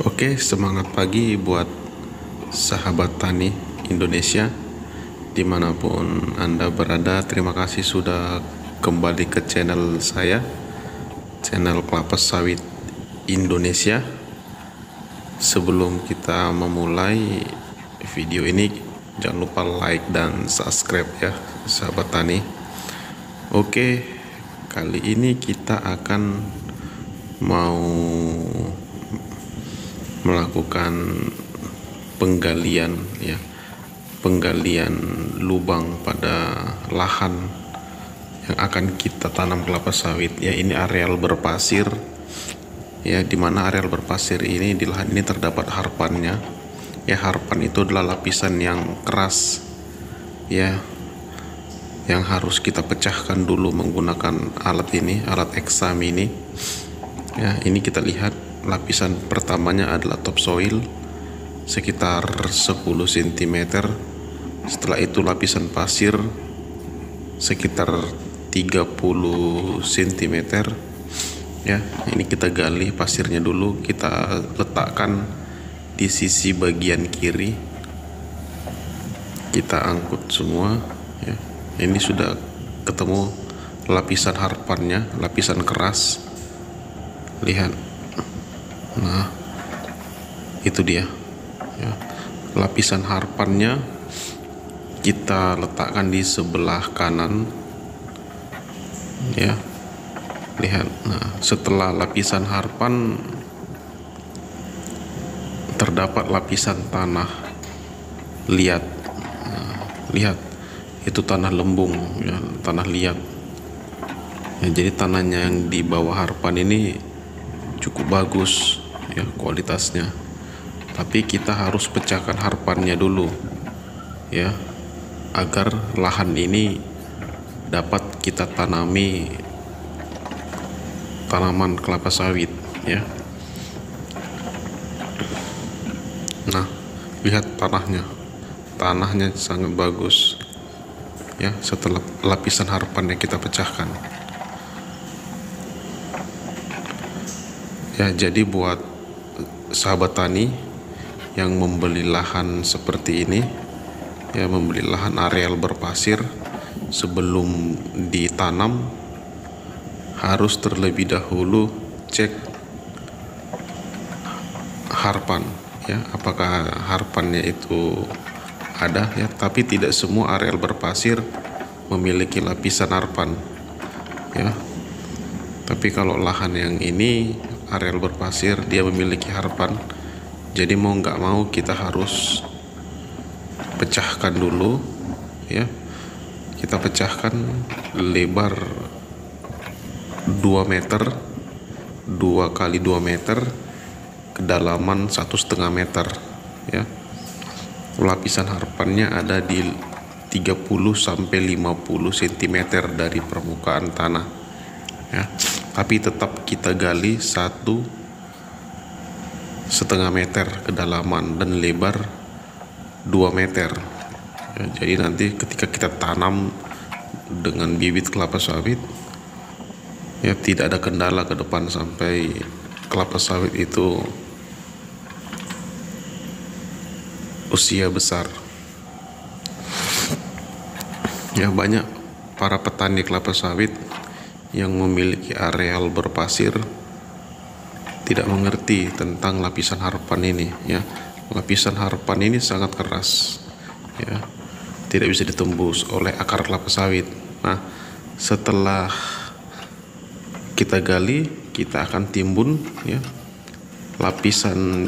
Oke, semangat pagi buat sahabat tani Indonesia dimanapun Anda berada. Terima kasih sudah kembali ke channel saya, channel Kelapa Sawit Indonesia. Sebelum kita memulai video ini, jangan lupa like dan subscribe ya sahabat tani. Oke, kali ini kita akan mau melakukan penggalian lubang pada lahan yang akan kita tanam kelapa sawit ya. Ini areal berpasir ya, dimana areal berpasir ini, di lahan ini terdapat harpannya ya. Harpan itu adalah lapisan yang keras ya, yang harus kita pecahkan dulu menggunakan alat ini, alat eksam ini ya. Ini kita lihat lapisan pertamanya adalah topsoil sekitar 10 cm. Setelah itu lapisan pasir sekitar 30 cm ya. Ini kita gali pasirnya dulu, kita letakkan di sisi bagian kiri, kita angkut semua ya. Ini sudah ketemu lapisan harpannya, lapisan keras, lihat. Nah, itu dia ya. Lapisan harpannya kita letakkan di sebelah kanan ya, lihat. Nah, setelah lapisan harpan terdapat lapisan tanah liat. Nah, lihat, itu tanah lembung ya, tanah liat ya. Jadi tanahnya yang di bawah harpan ini cukup bagus ya kualitasnya, tapi kita harus pecahkan harpannya dulu ya, agar lahan ini dapat kita tanami tanaman kelapa sawit ya. Nah, lihat tanahnya sangat bagus ya setelah lapisan harpannya kita pecahkan ya. Jadi buat sahabat tani yang membeli lahan seperti ini ya, membeli lahan areal berpasir, sebelum ditanam harus terlebih dahulu cek harpan ya, apakah harpannya itu ada ya. Tapi tidak semua areal berpasir memiliki lapisan harpan ya. Tapi kalau lahan yang ini areal berpasir, dia memiliki harpan, jadi mau nggak mau kita harus pecahkan dulu ya. Kita pecahkan lebar 2 meter 2 kali 2 meter, kedalaman 1,5 meter ya. Lapisan harpannya ada di 30 sampai 50 cm dari permukaan tanah ya. Tapi tetap kita gali 1,5 meter kedalaman dan lebar 2 meter ya. Jadi nanti ketika kita tanam dengan bibit kelapa sawit ya, tidak ada kendala ke depan sampai kelapa sawit itu usia besar ya. Banyak para petani kelapa sawit yang memiliki areal berpasir tidak mengerti tentang lapisan harpan ini ya. Lapisan harpan ini sangat keras ya, tidak bisa ditembus oleh akar kelapa sawit. Nah, setelah kita gali, kita akan timbun ya. Lapisan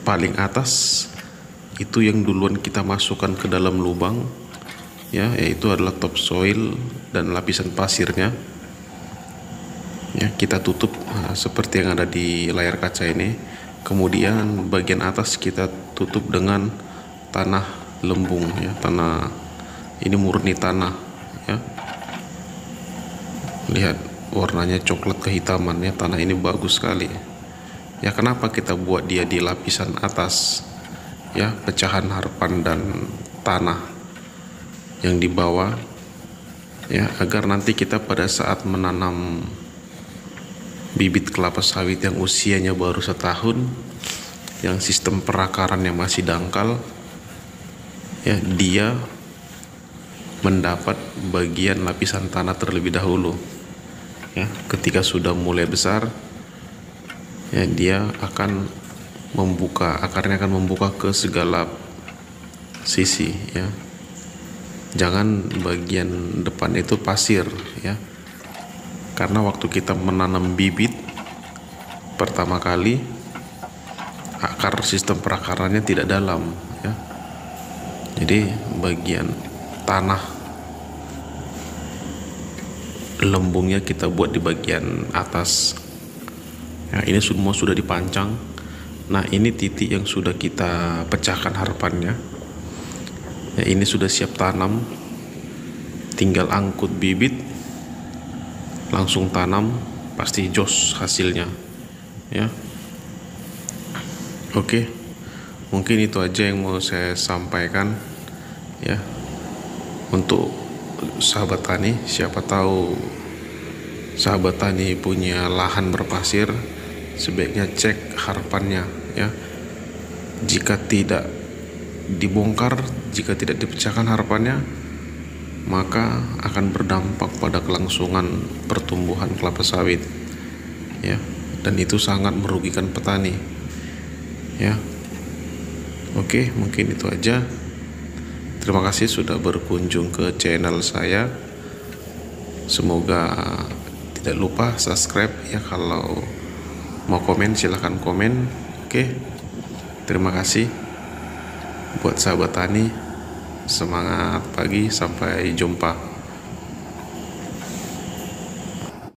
paling atas itu yang duluan kita masukkan ke dalam lubang ya, yaitu adalah topsoil dan lapisan pasirnya ya. Kita tutup seperti yang ada di layar kaca ini. Kemudian bagian atas kita tutup dengan tanah lembung ya. Tanah ini murni tanah ya. Lihat warnanya coklat kehitaman ya. Tanah ini bagus sekali ya. Kenapa kita buat dia di lapisan atas ya, pecahan harpan dan tanah yang di bawah ya, agar nanti kita pada saat menanam bibit kelapa sawit yang usianya baru setahun, yang sistem perakarannya masih dangkal, ya, dia mendapat bagian lapisan tanah terlebih dahulu. Ya, ketika sudah mulai besar, ya, dia akan membuka, akarnya akan membuka ke segala sisi, ya. Jangan bagian depan itu pasir, ya. Karena waktu kita menanam bibit pertama kali, akar sistem perakarannya tidak dalam, ya. Jadi bagian tanah lembungnya kita buat di bagian atas. Ya, ini semua sudah dipancang. Nah, ini titik yang sudah kita pecahkan harapannya. Ya, ini sudah siap tanam. Tinggal angkut bibit, langsung tanam, pasti jos hasilnya. Ya. Oke. Mungkin itu aja yang mau saya sampaikan, ya. Untuk sahabat tani, siapa tahu sahabat tani punya lahan berpasir, sebaiknya cek harapannya, ya. Jika tidak dibongkar, jika tidak dipecahkan harapannya, maka akan berdampak pada kelangsungan pertumbuhan kelapa sawit, ya. Dan itu sangat merugikan petani, ya. Oke, mungkin itu aja. Terima kasih sudah berkunjung ke channel saya. Semoga tidak lupa subscribe, ya. Kalau mau komen silahkan komen. Oke, terima kasih. Buat sahabat tani, semangat pagi, sampai jumpa.